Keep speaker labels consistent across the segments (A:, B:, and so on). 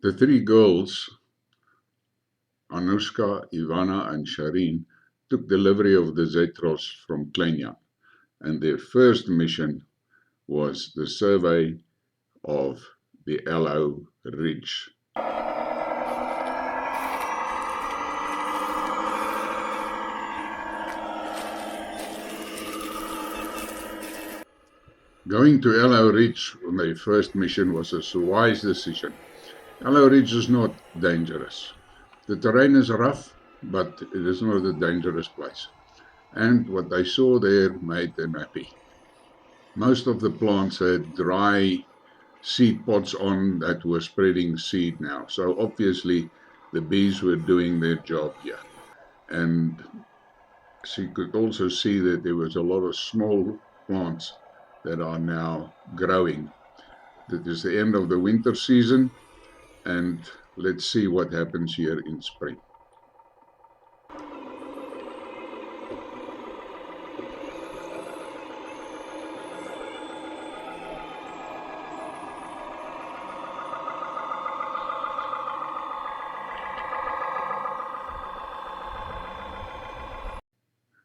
A: The three girls, Anushka, Ivanah, and Chareen, took delivery of the Zetros from Colyn, and their first mission was the survey of the Aloe Ridge. Going to Aloe Ridge on their first mission was a wise decision. Aloe Ridge is not dangerous. The terrain is rough, but it is not a dangerous place. And what they saw there made them happy. Most of the plants had dry seed pods on that were spreading seed now. So obviously the bees were doing their job here. And she could also see that there was a lot of small plants that are now growing. That is the end of the winter season, and let's see what happens here in spring.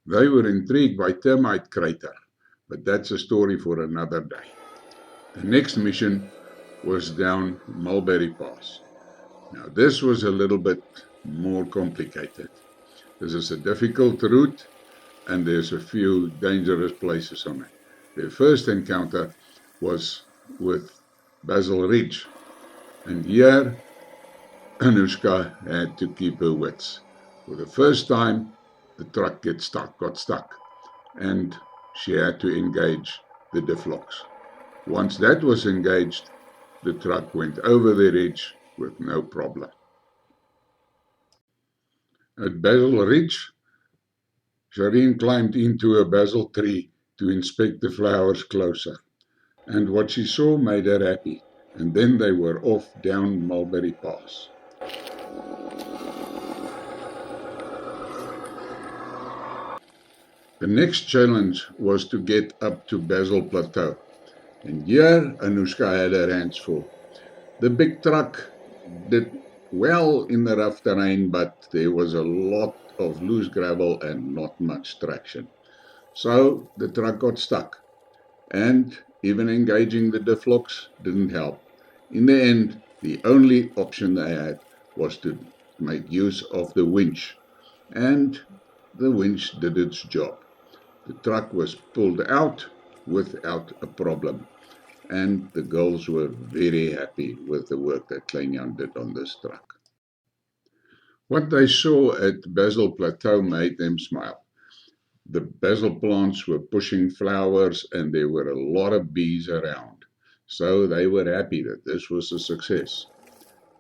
A: They were intrigued by termite crater, but that's a story for another day. The next mission was down Mulberry Pass. Now this was a little bit more complicated. This is a difficult route and there's a few dangerous places on it. Their first encounter was with Basil Ridge, and here Anushka had to keep her wits. For the first time, the truck got stuck, and she had to engage the deflocks. Once that was engaged, the truck went over the ridge with no problem. At Basil Ridge, Chareen climbed into a basil tree to inspect the flowers closer, and what she saw made her happy, and then they were off down Mulberry Pass. The next challenge was to get up to Basil Plateau, and here Anushka had her hands full. The big truck did well in the rough terrain, but there was a lot of loose gravel and not much traction. So the truck got stuck, and even engaging the deflocks didn't help. In the end, the only option they had was to make use of the winch, and the winch did its job. The truck was pulled out without a problem, and the girls were very happy with the work that Colyn did on this truck. What they saw at Basil Plateau made them smile. The basil plants were pushing flowers and there were a lot of bees around, so they were happy that this was a success.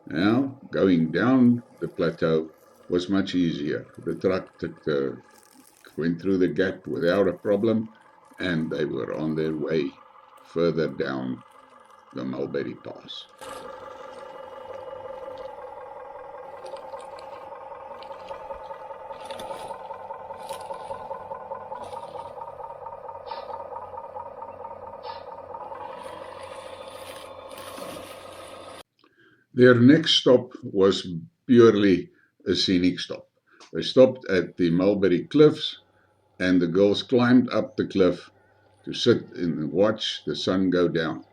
A: Now, going down the plateau was much easier. The truck went through the gap without a problem, and they were on their way further down the Mulberry Pass. Their next stop was purely a scenic stop. They stopped at the Mulberry Cliffs, and the girls climbed up the cliff to sit and watch the sun go down.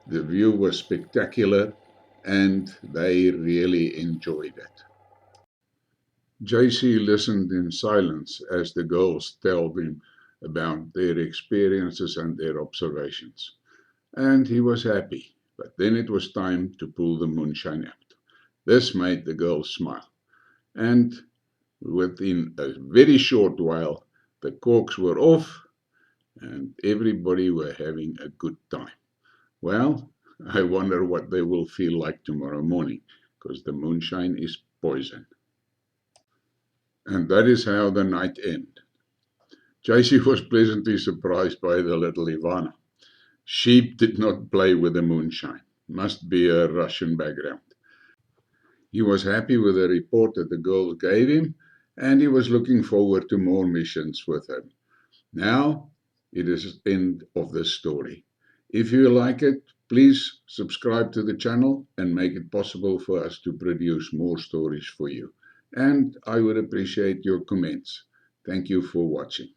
A: The view was spectacular, and they really enjoyed it. JC listened in silence as the girls told him about their experiences and their observations. And he was happy, but then it was time to pull the moonshine out. This made the girls smile, and within a very short while, the corks were off, and everybody were having a good time. Well, I wonder what they will feel like tomorrow morning, because the moonshine is poison. And that is how the night ended. JC was pleasantly surprised by the little Ivanah. Sheep did not play with the moonshine. Must be a Russian background. He was happy with the report that the girls gave him, and he was looking forward to more missions with them. Now, it is the end of this story. If you like it, Please subscribe to the channel and make it possible for us to produce more stories for you. And I would appreciate your comments. Thank you for watching.